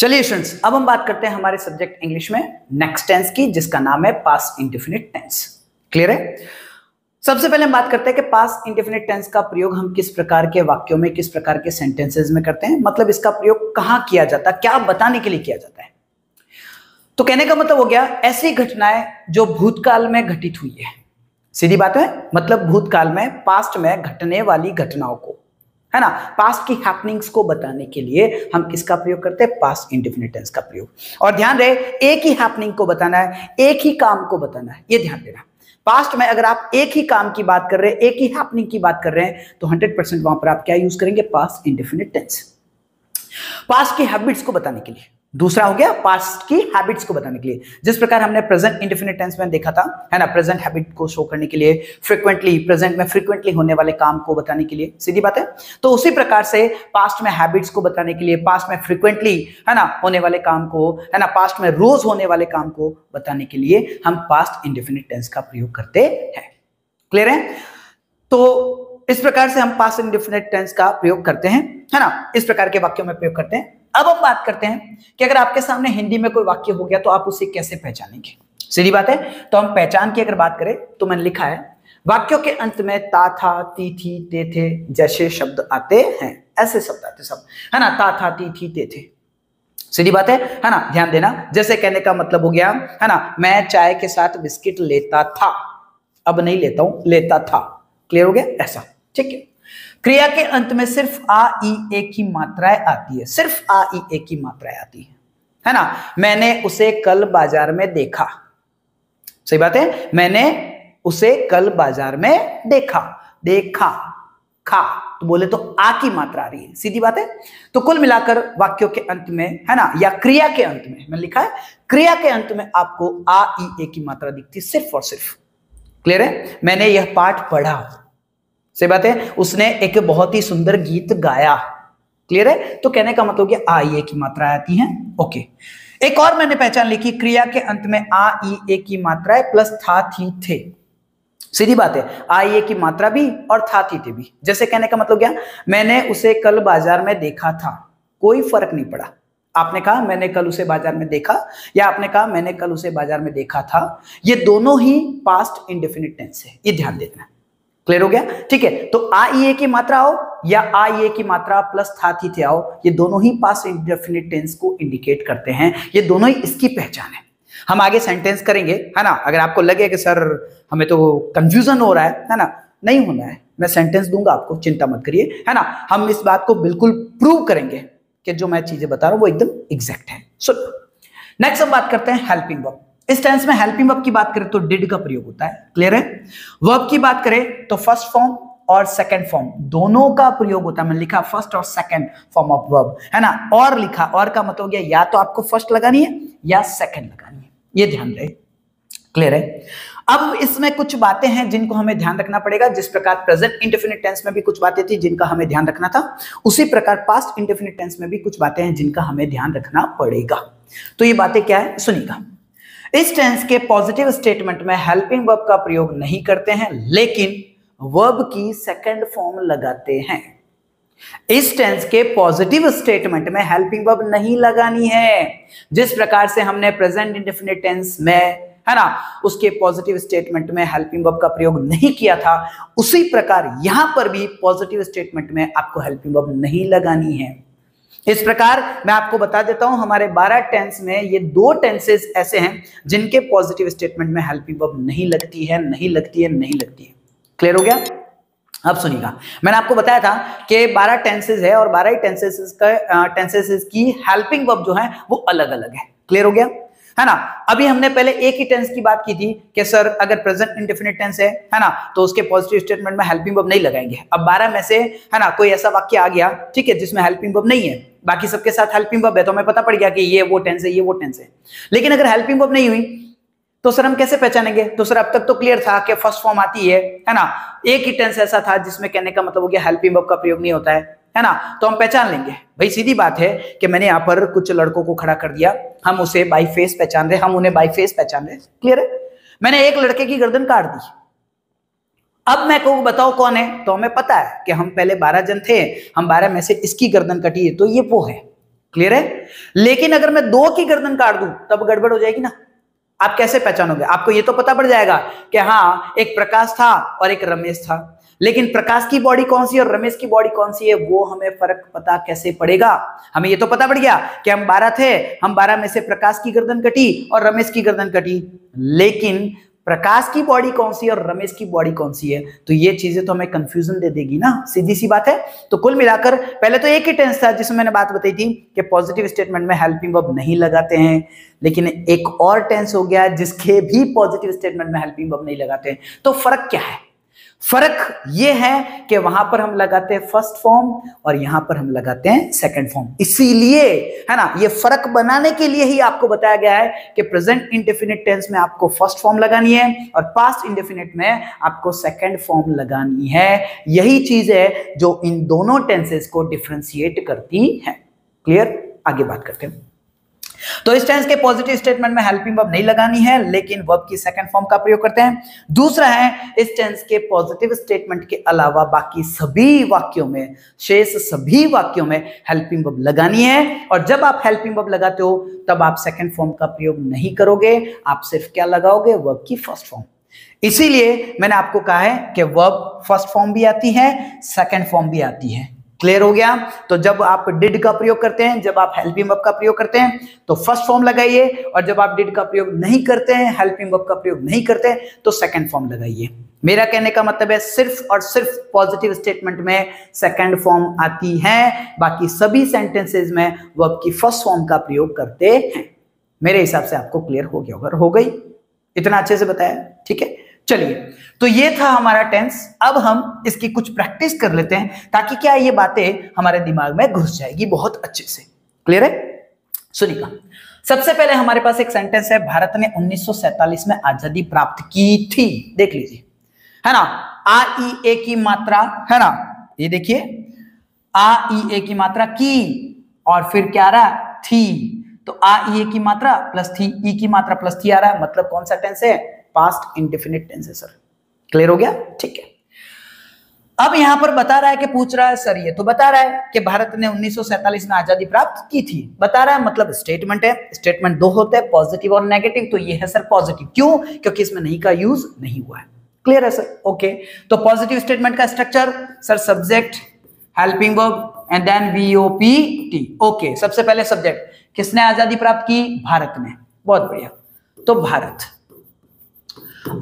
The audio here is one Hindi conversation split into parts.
चलिए स्टूडेंट्स, अब हम बात करते हैं हमारे सब्जेक्ट इंग्लिश में नेक्स्ट टेंस की, जिसका नाम है पास्ट इंडेफिनिट टेंस। क्लियर है? सबसे पहले हम बात करते हैं कि पास्ट इंडेफिनिट टेंस का प्रयोग हम किस प्रकार के वाक्यों में, किस प्रकार के सेंटेंसेस में करते हैं, मतलब इसका प्रयोग कहां किया जाता है, क्या बताने के लिए किया जाता है। तो कहने का मतलब हो गया ऐसी घटनाएं जो भूतकाल में घटित हुई है। सीधी बात है, मतलब भूतकाल में, पास्ट में घटने वाली घटनाओं को, है ना, पास्ट की हैपनिंग्स को बताने के लिए हम किसका प्रयोग करते हैं? पास्ट इंडेफिनिट टेंस का प्रयोग। और ध्यान रहे, एक ही हैपनिंग को बताना है, एक ही काम को बताना है, ये ध्यान देना। पास्ट में अगर आप एक ही काम की बात कर रहे हैं, एक ही हैपनिंग की बात कर रहे हैं, तो 100% वहां पर आप क्या यूज करेंगे? Past indefinite tense. पास्ट की हैबिट्स को बताने के लिए। दूसरा हो गया पास्ट की हैबिट्स को बताने के लिए, जिस प्रकार हमने प्रेजेंट इंडेफिनिट टेंस में देखा था, है ना, प्रेजेंट हैबिट को शो करने के लिए, फ्रीक्वेंटली, प्रेजेंट में फ्रीक्वेंटली होने वाले काम को बताने के लिए। सीधी बात है। तो उसी प्रकार से पास्ट में हैबिट्स को बताने के लिए, पास्ट में फ्रीक्वेंटली, है ना, होने वाले काम को, है ना, पास्ट में रोज होने वाले काम को बताने के लिए हम पास्ट इंडेफिनिट टेंस का प्रयोग करते हैं। क्लियर है? तो इस प्रकार से हम पास्ट इंडेफिनिट टेंस का प्रयोग करते हैं, है ना, इस प्रकार के वाक्यों में प्रयोग करते हैं। अब हम बात करते हैं कि अगर आपके सामने हिंदी में कोई वाक्य हो गया तो आप उसे कैसे पहचानेंगे। सीधी बात है। तो हम पहचान की अगर बात करें तो मैंने लिखा है, वाक्यों के अंत में ता, था, ती, थी, ते, थे जैसे शब्द आते हैं, ऐसे शब्द आते सब, है ना, ता, था, ती, थी, ते, थे। सीधी बात है ना, ध्यान देना। जैसे कहने का मतलब हो गया, है ना, मैं चाय के साथ बिस्किट लेता था, अब नहीं लेता हूं, लेता था। क्लियर हो गया? ऐसा, ठीक है। क्रिया के अंत में सिर्फ आ, ई, ए की मात्राएं आती है, सिर्फ आ, ई, ए की मात्राएं आती है ना। मैंने उसे कल बाजार में देखा। सही बात है, मैंने उसे कल बाजार में देखा। देखा, खा, तो बोले तो आ की मात्रा आ रही है। सीधी बात है। तो कुल मिलाकर वाक्यों के अंत में, है ना, या क्रिया के अंत में, मैंने लिखा है क्रिया के अंत में आपको आ, ई, ए की मात्रा दिखती, सिर्फ और सिर्फ। क्लियर है? मैंने यह पाठ पढ़ा। सही बात है। उसने एक बहुत ही सुंदर गीत गाया। क्लियर है? तो कहने का मतलब कि आ, ई, ए की मात्रा आती है। ओके। एक और मैंने पहचान लिखी, क्रिया के अंत में आ, ई, ए की मात्राएं प्लस था, थी, थे। सीधी बात है, आ, ई, ए की मात्रा भी और था, थी, थे भी। जैसे कहने का मतलब क्या, मैंने उसे कल बाजार में देखा था, कोई फर्क नहीं पड़ा। आपने कहा मैंने कल उसे बाजार में देखा, या आपने कहा मैंने कल उसे बाजार में देखा था, ये दोनों ही पास्ट इंडेफिनिट टेंस है, ये ध्यान देना। क्लियर हो गया? ठीक है। तो आ, ई, ए की मात्रा आओ या आ, ई, ए की मात्रा प्लस था, थी, थे आओ, ये दोनों ही पास्ट इंडेफिनिट टेंस को इंडिकेट करते हैं, ये दोनों ही इसकी पहचान है। हम आगे सेंटेंस करेंगे, है ना। अगर आपको लगे कि सर हमें तो कंफ्यूजन हो रहा है ना, नहीं होना है, मैं सेंटेंस दूंगा आपको, चिंता मत करिए, है ना। हम इस बात को बिल्कुल प्रूव करेंगे कि जो मैं चीजें बता रहा हूं वो एकदम एग्जैक्ट है। सो नेक्स्ट हम बात करते हैं हेल्पिंग वर्ब। इस टेंस में हेल्पिंग वर्ब की बात करें तो डिड का प्रयोग होता है। क्लियर है? वर्ब की बात करें तो फर्स्ट फॉर्म और सेकंड फॉर्म दोनों का प्रयोग होता है। मैंने लिखा फर्स्ट और सेकंड फॉर्म ऑफ वर्ब, है ना। और लिखा, और का मतलब हो गया या तो आपको फर्स्ट लगानी है या सेकंड लगानी है, ये ध्यान रहे। क्लियर है? अब इसमें कुछ बातें हैं जिनको हमें ध्यान रखना पड़ेगा। जिस प्रकार प्रेजेंट इंडेफिनिट टेंस में भी कुछ बातें थी जिनका हमें ध्यान रखना था, उसी प्रकार पास्ट इंडेफिनिट टेंस में भी कुछ बातें हैं जिनका हमें ध्यान रखना पड़ेगा। तो ये बातें क्या है, सुनिएगा। इस टेंस के पॉजिटिव स्टेटमेंट में हेल्पिंग वर्ब का प्रयोग नहीं करते हैं, लेकिन वर्ब की सेकंड फॉर्म लगाते हैं। इस टेंस के पॉजिटिव स्टेटमेंट में हेल्पिंग वर्ब नहीं लगानी है। जिस प्रकार से हमने प्रेजेंट इंडेफिनिट टेंस में, है ना, उसके पॉजिटिव स्टेटमेंट में हेल्पिंग वर्ब का प्रयोग नहीं किया था, उसी प्रकार यहां पर भी पॉजिटिव स्टेटमेंट में आपको हेल्पिंग वर्ब नहीं लगानी है। इस प्रकार मैं आपको बता देता हूं, हमारे 12 टेंस में ये 2 टेंसेस ऐसे हैं जिनके पॉजिटिव स्टेटमेंट में हेल्पिंग वर्ब नहीं लगती है, नहीं लगती है, नहीं लगती है। क्लियर हो गया? अब सुनिएगा, मैंने आपको बताया था कि 12 टेंसेस है और 12 टेंसेस की हेल्पिंग वर्ब जो है वो अलग अलग है। क्लियर हो गया? है ना। अभी हमने पहले एक ही टेंस की बात की थी कि सर अगर प्रेजेंट इंडेफिनिट टेंस है ना, तो उसके पॉजिटिव स्टेटमेंट में हेल्पिंग वर्ब नहीं लगाएंगे। अब 12 में से, है ना, कोई ऐसा वाक्य आ गया, ठीक है, जिसमें हेल्पिंग वर्ब नहीं है, बाकी सबके साथ हेल्पिंग वर्ब है, तो हमें पता पड़ गया कि ये वो टेंस है, ये वो टेंस है। लेकिन अगर हेल्पिंग वर्ब नहीं हुई तो सर हम कैसे पहचानेंगे? तो सर अब तक तो क्लियर था कि फर्स्ट फॉर्म आती है ना। एक ही टेंस ऐसा था जिसमें कहने का मतलब हो गया हेल्पिंग वर्ब का प्रयोग नहीं होता है ना, तो हम पहचान लेंगे। भाई सीधी बात है कि मैंने यहाँ पर कुछ लड़कों को खड़ा कर दिया, हम उसे बाई फेस पहचान रहे, हम उन्हें बाई फेस पहचान रहे। क्लियर है? मैंने एक लड़के की गर्दन काट दी, अब मैं कहूँ बताओ कौन है, तो हमें पता है कि हम पहले 12 जन थे, हम 12 में से इसकी गर्दन कटी है, तो ये वो है। क्लियर है? लेकिन अगर मैं 2 की गर्दन काट दूं तब गड़बड़ हो जाएगी ना। आप कैसे पहचानोगे? आपको ये तो पता पड़ जाएगा कि हाँ एक प्रकाश था और एक रमेश था, लेकिन प्रकाश की बॉडी कौन सी और रमेश की बॉडी कौन सी है वो हमें फर्क पता कैसे पड़ेगा? हमें ये तो पता पड़ गया कि हम 12 थे, हम 12 में से प्रकाश की गर्दन कटी और रमेश की गर्दन कटी, लेकिन प्रकाश की बॉडी कौन सी और रमेश की बॉडी कौन सी है, तो ये चीजें तो हमें कंफ्यूजन दे देगी ना, सीधी सी बात है। तो कुल मिलाकर पहले तो एक ही टेंस था जिसमें मैंने बात बताई थी कि पॉजिटिव स्टेटमेंट में हेल्पिंग वर्ब नहीं लगाते हैं, लेकिन एक और टेंस हो गया जिसके भी पॉजिटिव स्टेटमेंट में हेल्पिंग वर्ब नहीं लगाते हैं। तो फर्क क्या है? फर्क ये है कि वहां पर हम लगाते हैं फर्स्ट फॉर्म और यहां पर हम लगाते हैं सेकंड फॉर्म। इसीलिए है ना, ये फर्क बनाने के लिए ही आपको बताया गया है कि प्रेजेंट इंडेफिनिट टेंस में आपको फर्स्ट फॉर्म लगानी है और पास्ट इंडेफिनिट में आपको सेकंड फॉर्म लगानी है। यही चीज है जो इन दोनों टेंसेस को डिफरेंशिएट करती है। क्लियर? आगे बात करते हैं। तो इस टेंस के पॉजिटिव स्टेटमेंट में हेल्पिंग वर्ब नहीं लगानी है, लेकिन वर्ब की सेकंड फॉर्म का प्रयोग करते हैं। दूसरा है, इस टेंस के पॉजिटिव स्टेटमेंट के अलावा बाकी सभी वाक्यों में, शेष सभी वाक्यों में हेल्पिंग वर्ब लगानी है, और जब आप हेल्पिंग वर्ब लगाते हो तब आप सेकंड फॉर्म का प्रयोग नहीं करोगे, आप सिर्फ क्या लगाओगे? वर्ब की फर्स्ट फॉर्म। इसीलिए मैंने आपको कहा है कि वर्ब फर्स्ट फॉर्म भी आती है, सेकंड फॉर्म भी आती है। क्लियर हो गया? तो जब आप डिड का प्रयोग करते हैं, जब आप हेल्पिंग वर्ब का प्रयोग करते हैं तो फर्स्ट फॉर्म लगाइए, और जब आप डिड का प्रयोग नहीं करते हैं, हेल्पिंग वर्ब का प्रयोग नहीं करते हैं, तो सेकंड फॉर्म लगाइए। मेरा कहने का मतलब है सिर्फ और सिर्फ पॉजिटिव स्टेटमेंट में सेकंड फॉर्म आती है, बाकी सभी सेंटेंसेस में वर्ब की फर्स्ट फॉर्म का प्रयोग करते हैं। मेरे हिसाब से आपको क्लियर हो गया होगा। हो गई? इतना अच्छे से बताया? ठीक है, चलिए। तो ये था हमारा टेंस। अब हम इसकी कुछ प्रैक्टिस कर लेते हैं ताकि क्या ये बातें हमारे दिमाग में घुस जाएगी बहुत अच्छे से। क्लियर है? सुनिएगा। सबसे पहले हमारे पास एक सेंटेंस है, भारत ने 1947 में आजादी प्राप्त की थी। देख लीजिए, है ना, आ ई ए की मात्रा, है ना, ये देखिए, आ ई ए की मात्रा की, और फिर क्या आ रहा? थी। तो आ ई ए की मात्रा प्लस थी, ई की मात्रा प्लस थी आ रहा है, मतलब कौन सा टेंस है? पास्ट इंडेफिनिट टेंस है सर। क्लियर हो गया? ठीक है। अब यहां पर बता रहा है कि पूछ रहा है सर, ये तो बता रहा है कि भारत ने 1947 में आजादी प्राप्त की थी, बता रहा है, मतलब स्टेटमेंट है। स्टेटमेंट 2 होते हैं, पॉजिटिव और नेगेटिव, तो ये है सर पॉजिटिव। क्यों? क्योंकि इसमें नहीं का यूज नहीं हुआ है। क्लियर है सर? ओके। तो पॉजिटिव स्टेटमेंट का structure sir, subject, helping verb and then VOPT। Okay, सबसे पहले सब्जेक्ट, किसने आजादी प्राप्त की? भारत ने। बहुत बढ़िया, तो भारत।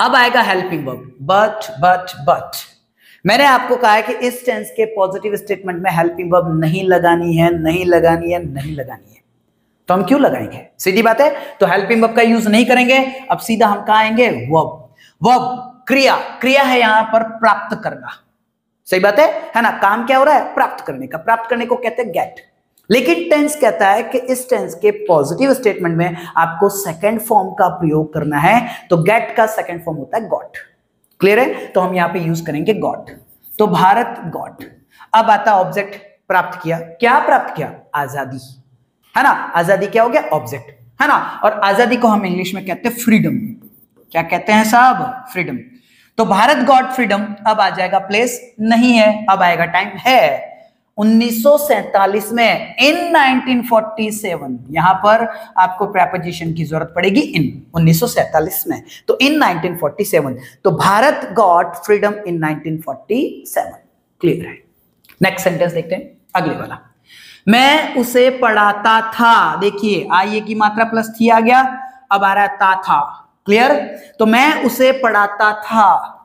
अब आएगा हेल्पिंग वर्ब, बट। मैंने आपको कहा है कि इस टेंस के पॉजिटिव स्टेटमेंट में हेल्पिंग वर्ब नहीं लगानी है, नहीं लगानी है, नहीं लगानी है। तो हम क्यों लगाएंगे? सीधी बात है, तो हेल्पिंग वर्ब का यूज नहीं करेंगे। अब सीधा हम कहां आएंगे? वर्ब, क्रिया है यहां पर प्राप्त करना। सही बात है ना? काम क्या हो रहा है? प्राप्त करने का। प्राप्त करने को कहते हैं गेट। लेकिन टेंस कहता है कि इस टेंस के पॉजिटिव स्टेटमेंट में आपको सेकंड फॉर्म का प्रयोग करना है, तो गेट का सेकंड फॉर्म होता है गॉट। क्लियर है? तो हम यहां पे यूज करेंगे गॉट। तो भारत गॉट। अब आता ऑब्जेक्ट, प्राप्त किया। क्या प्राप्त किया? आजादी, है ना। आजादी क्या हो गया? ऑब्जेक्ट, है ना। और आजादी को हम इंग्लिश में कहते हैं फ्रीडम। क्या कहते हैं साहब? फ्रीडम। तो भारत गॉट फ्रीडम। अब आ जाएगा प्लेस, नहीं है, अब आएगा टाइम, है 1947 में, इन 1947। यहां पर आपको प्रेपोजिशन की जरूरत पड़ेगी, इन 1947 में, तो इन 1947। तो भारत गॉट फ्रीडम इन 1947। क्लियर है? नेक्स्ट सेंटेंस देखते हैं, अगले वाला। मैं उसे पढ़ाता था। देखिए, आइए की मात्रा प्लस थी आ गया, अब आ रहा है ता था। क्लियर? तो मैं उसे पढ़ाता था।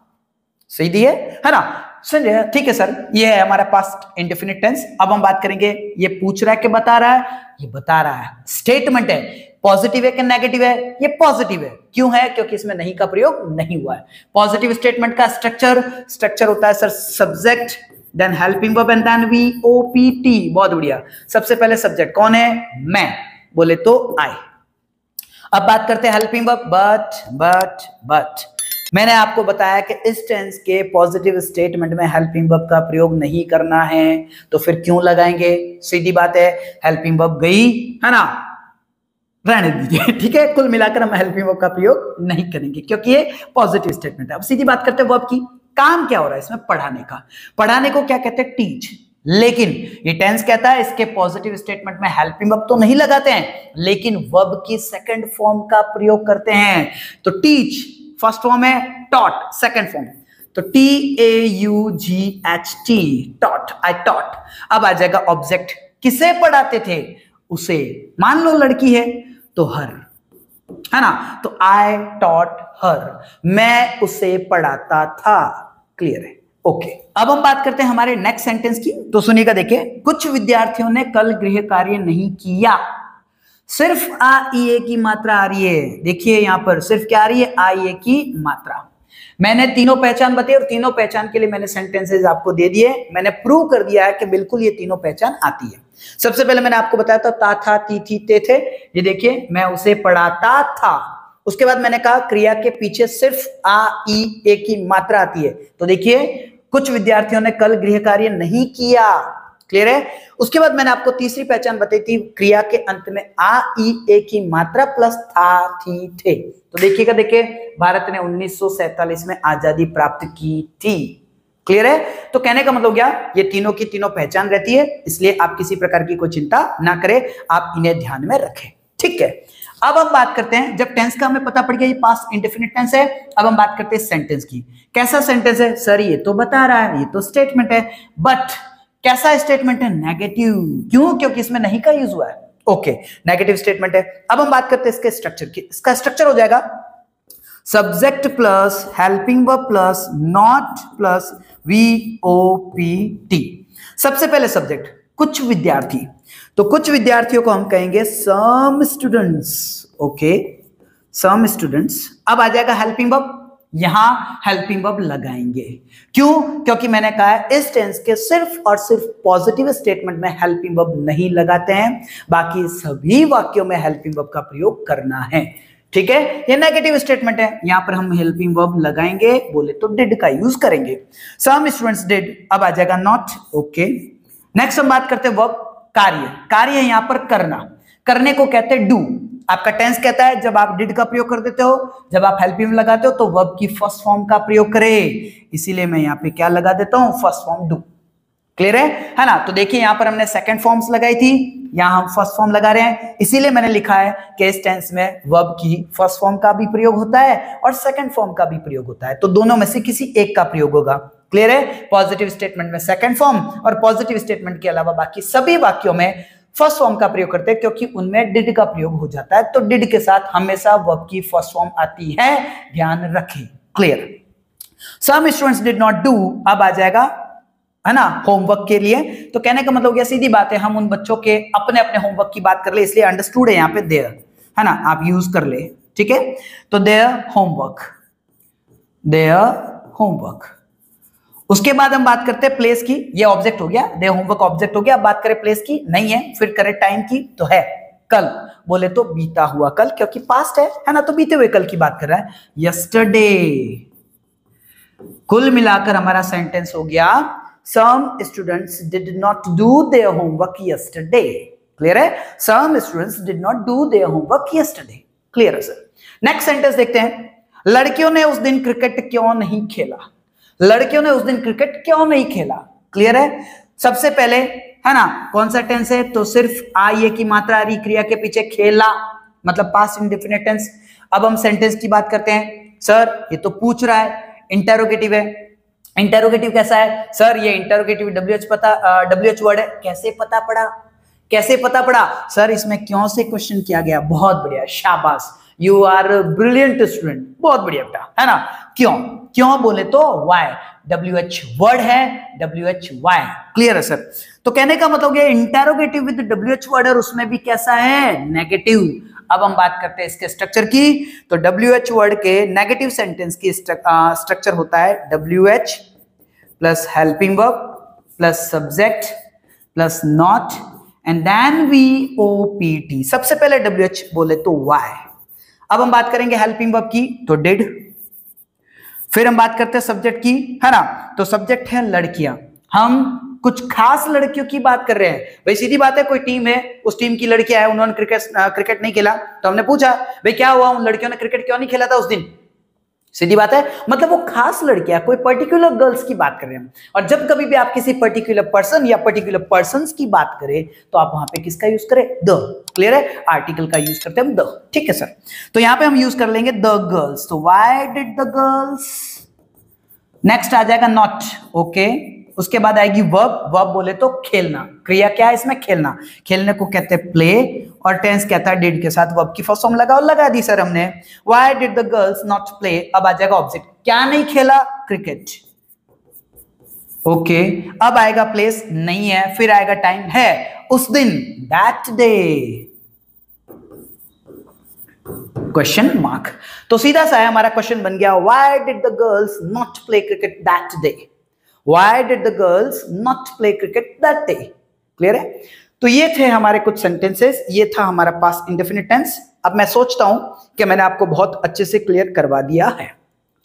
सही दिए, है ना? समझे? ठीक है सर, ये है हमारा पास्ट इंडेफिनिट टेंस। अब हम बात करेंगे, ये पूछ रहा है कि बता रहा है? ये बता रहा है, स्टेटमेंट है। पॉजिटिव है कि नेगेटिव है? ये पॉजिटिव है। क्यों है? क्योंकि इसमें नहीं का प्रयोग नहीं हुआ है। पॉजिटिव स्टेटमेंट का स्ट्रक्चर होता है sir, subject, then helping verb and then VOPT। बहुत बढ़िया। सबसे पहले सब्जेक्ट कौन है? मैं, बोले तो आई। अब बात करते हैं हेल्पिंग वर्ब, बट। मैंने आपको बताया कि इस टेंस के पॉजिटिव स्टेटमेंट में हेल्पिंग वर्ब का प्रयोग नहीं करना है, तो फिर क्यों लगाएंगे? सीधी बात है, हेल्पिंग वर्ब गई, है ना, रहने दीजिए। ठीक है, कुल मिलाकर हम हेल्पिंग वर्ब का प्रयोग नहीं करेंगे क्योंकि ये पॉजिटिव स्टेटमेंट है। अब सीधी बात करते हैं वर्ब की। काम क्या हो रहा है इसमें? पढ़ाने का। पढ़ाने को क्या कहते हैं? टीच। लेकिन ये टेंस कहता है इसके पॉजिटिव स्टेटमेंट में हेल्पिंग वर्ब तो नहीं लगाते हैं, लेकिन वर्ब की सेकंड फॉर्म का प्रयोग करते हैं। तो टीच फर्स्ट फॉर्म है, टॉट सेकंड फॉर्म, तो TAUGHT, टॉट, आई टॉट। अब आ जाएगा ऑब्जेक्ट, किसे पढ़ाते थे, उसे। मान लो लड़की है तो हर, है ना, तो आई टॉट हर, मैं उसे पढ़ाता था। क्लियर है, ओके। अब हम बात करते हैं हमारे नेक्स्ट सेंटेंस की, तो सुनिएगा, देखिए, कुछ विद्यार्थियों ने कल गृह कार्य नहीं किया। सिर्फ आ ई ए की मात्रा आ रही है, देखिए यहां पर सिर्फ क्या आ रही है, आई ए की मात्रा। मैंने तीनों पहचान बताई और तीनों पहचान के लिए मैंने सेंटेंसेस आपको दे दिए, मैंने प्रूव कर दिया है कि बिल्कुल ये तीनों पहचान आती है। सबसे पहले मैंने आपको बताया था ता था ती थी ते थे, ये देखिए मैं उसे पढ़ाता था। उसके बाद मैंने कहा क्रिया के पीछे सिर्फ आ ई ए की मात्रा आती है, तो देखिए कुछ विद्यार्थियों ने कल गृह कार्य नहीं किया। क्लियर है। उसके बाद मैंने आपको तीसरी पहचान बताई थी, क्रिया के अंत में आ ई ए की मात्रा प्लस था थी थे। तो देखिएगा, देखिए भारत ने 1947 में आजादी प्राप्त की थी। क्लियर है। तो कहने का मतलब क्या, ये तीनों की तीनों पहचान रहती है, इसलिए आप किसी प्रकार की कोई चिंता ना करें, आप इन्हें ध्यान में रखें। ठीक है। अब हम बात करते हैं, जब टेंस का हमें पता पड़ गया ये पास्ट इंडेफिनिट टेंस है, अब हम बात करते हैं सेंटेंस की। कैसा सेंटेंस है सर, ये तो बता रहा है, ये तो स्टेटमेंट है, बट कैसा स्टेटमेंट है, नेगेटिव। क्यों, क्योंकि इसमें नहीं का यूज हुआ है। ओके, नेगेटिव स्टेटमेंट है। अब हम बात करते हैं इसके स्ट्रक्चर की। इसका स्ट्रक्चर हो जाएगा subject plus helping verb plus not plus VOPT। सबसे पहले सब्जेक्ट कुछ विद्यार्थी, तो कुछ विद्यार्थियों को हम कहेंगे some students. Okay, some students. अब आ जाएगा हेल्पिंग वर्ब, यहां हेल्पिंग वर्ब लगाएंगे। क्यों, क्योंकि मैंने कहा है इस टेंस के सिर्फ और सिर्फ पॉजिटिव स्टेटमेंट में हेल्पिंग वर्ब नहीं लगाते हैं, बाकी सभी वाक्यों में हेल्पिंग वर्ब का प्रयोग करना है। ठीक है। ये नेगेटिव स्टेटमेंट है, यहां पर हम हेल्पिंग वर्ब लगाएंगे, बोले तो डिड का यूज करेंगे। Some students did. अब आ जाएगा नॉट। ओके, नेक्स्ट हम बात करते हैं वर्ब, कार्य। कार्य यहां पर करना, करने को कहते हैं डू। आपका टेंस कहता है जब आप डिड का प्रयोग कर देते हो, जब आप हेल्पिंग लगाते हो तो वर्ब की फर्स्ट फॉर्म का प्रयोग करें, इसीलिए मैं यहां पे क्या लगा देता हूं, फर्स्ट फॉर्म डू। क्लियर है ना। तो देखिए यहां पर हमने सेकंड फॉर्म्स लगाई थी, यहां हम फर्स्ट फॉर्म लगा रहे हैं, इसीलिए मैंने लिखा है कि इस टेंस में वर्ब की फर्स्ट फॉर्म का भी प्रयोग होता है और सेकंड फॉर्म का भी प्रयोग होता है, तो दोनों में से किसी एक का प्रयोग होगा। क्लियर है। पॉजिटिव स्टेटमेंट में सेकंड फॉर्म और पॉजिटिव स्टेटमेंट के अलावा बाकी सभी वाक्यों में फर्स्ट फॉर्म का प्रयोग करते हैं, क्योंकि उनमें डिड का प्रयोग हो जाता है, तो डिड के साथ हमेशा वर्ब की फर्स्ट फॉर्म आती है, ध्यान रखें। Clear. Some students did not do. अब आ जाएगा, है ना, होमवर्क के लिए। तो कहने का मतलब क्या, सीधी बात है, हम उन बच्चों के अपने अपने होमवर्क की बात कर ले, इसलिए अंडरस्टूड है यहाँ पे देयर, है ना, आप यूज कर ले। ठीक है। तो देयर होमवर्क, देयर होमवर्क। उसके बाद हम बात करते हैं प्लेस की, ये ऑब्जेक्ट हो गया, देयर होमवर्क ऑब्जेक्ट हो गया। अब बात करें प्लेस की, नहीं है, फिर करें टाइम की, तो है कल, बोले तो बीता हुआ कल, क्योंकि पास्ट है ना, तो बीते हुए कल की बात कर रहा है, यस्टरडे। कुल मिलाकर हमारा सेंटेंस हो गया some students did not do their homework yesterday। Clear है। some students did not do their homework yesterday। Clear है सर। नेक्स्ट सेंटेंस देखते हैं, लड़कियों ने उस दिन क्रिकेट क्यों नहीं खेला। लड़कियों ने उस दिन क्रिकेट क्यों नहीं खेला। क्लियर है। सबसे पहले, है ना, कौन सा टेंस है, तो सिर्फ आई ए की मात्रा आ रही, क्रिया के पीछे खेला, मतलब पास्ट इंडेफिनिट टेंस। अब हम सेंटेंस की बात करते हैं। सर ये तो पूछ रहा है, इंटरोगेटिव है। इंटरोगेटिव कैसा है सर, ये इंटरोगेटिव WH वर्ड है, कैसे पता पड़ा, कैसे पता पड़ा सर, इसमें क्यों से क्वेश्चन किया गया। बहुत बढ़िया, शाबाश, यू आर ब्रिलियंट स्टूडेंट, बहुत बढ़िया बेटा, है ना। क्यों, क्यों बोले तो वाई, WH वर्ड है, WHY। क्लियर है सर। तो कहने का मतलब ये इंटरोगेटिव विद WH वर्ड है, उसमें भी कैसा है, नेगेटिव। अब हम बात करते हैं इसके स्ट्रक्चर की, तो WH वर्ड के नेगेटिव सेंटेंस की स्ट्रक्चर होता है WH plus helping verb plus subject plus not and then VOPT। सबसे पहले WH बोले तो वाई। अब हम बात करेंगे हेल्पिंग वर्ब की, तो डिड। फिर हम बात करते हैं सब्जेक्ट की, है ना, तो सब्जेक्ट है लड़कियां। हम कुछ खास लड़कियों की बात कर रहे हैं। भाई सीधी बात है, कोई टीम है, उस टीम की लड़कियां है, उन्होंने क्रिकेट नहीं खेला, तो हमने पूछा भाई क्या हुआ, उन लड़कियों ने क्रिकेट क्यों नहीं खेला था उस दिन। सीधी बात है, मतलब वो खास लड़कियां, कोई पर्टिकुलर गर्ल्स की बात कर रहे हैं। और जब कभी भी आप किसी पर्टिकुलर पर्सन या पर्टिकुलर पर्संस की बात करें तो आप वहां पे किसका यूज करें? द। क्लियर है? आर्टिकल का यूज करते हैं हम द। ठीक है सर, तो यहां पे हम यूज कर लेंगे द गर्ल्स। तो why did the girls, next आ जाएगा नॉट। ओके, उसके बाद आएगी वर्ब। वर्ब बोले तो खेलना, क्रिया क्या है इसमें? खेलना। खेलने को कहते हैं प्ले, और टेंस कहता है डिड के साथ वर्ब की फर्स्ट फॉर्म लगाओ, लगा दी सर हमने। Why did the girls not play, अब आ जाएगा ऑब्जेक्ट, क्या नहीं खेला? क्रिकेट। ओके, अब आएगा प्लेस, नहीं है, फिर आएगा टाइम, है, उस दिन, दैट डे। Question mark. तो सीधा सा है हमारा क्वेश्चन बन गया, why did the girls not play cricket that day. Why did the girls not play cricket that day. Clear है? तो ये थे हमारे कुछ सेंटेंसेस, ये था हमारा पास्ट इंडेफिनिट टेंस। अब मैं सोचता हूं कि मैंने आपको बहुत अच्छे से क्लियर करवा दिया है।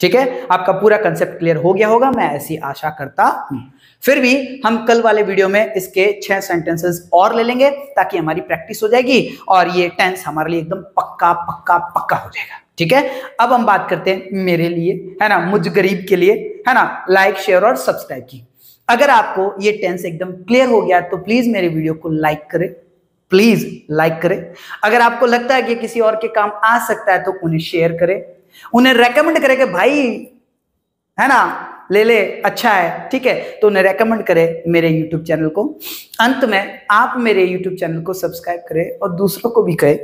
ठीक है, आपका पूरा कंसेप्ट क्लियर हो गया होगा, मैं ऐसी आशा करता हूं। फिर भी हम कल वाले वीडियो में इसके 6 सेंटेंसेस और ले लेंगे ताकि हमारी प्रैक्टिस हो जाएगी और ये टेंस हमारे लिए एकदम पक्का पक्का पक्का हो जाएगा। ठीक है, अब हम बात करते हैं मेरे लिए, है ना, मुझ गरीब के लिए, है ना, लाइक शेयर और सब्सक्राइब की। अगर आपको ये टेंस एकदम क्लियर हो गया तो प्लीज मेरे वीडियो को लाइक करें, प्लीज लाइक करें। अगर आपको लगता है कि किसी और के काम आ सकता है तो उन्हें शेयर करें, उन्हें रेकमेंड करें कि भाई, है ना, ले ले, अच्छा है, ठीक है, तो उन्हें रेकमेंड करें मेरे YouTube चैनल को। अंत में आप मेरे YouTube चैनल को सब्सक्राइब करें और दूसरों को भी कहें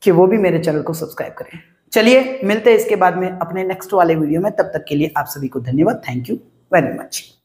कि वो भी मेरे चैनल को सब्सक्राइब करें। चलिए मिलते हैं इसके बाद में अपने नेक्स्ट वाले वीडियो में, तब तक के लिए आप सभी को धन्यवाद। Thank you very much.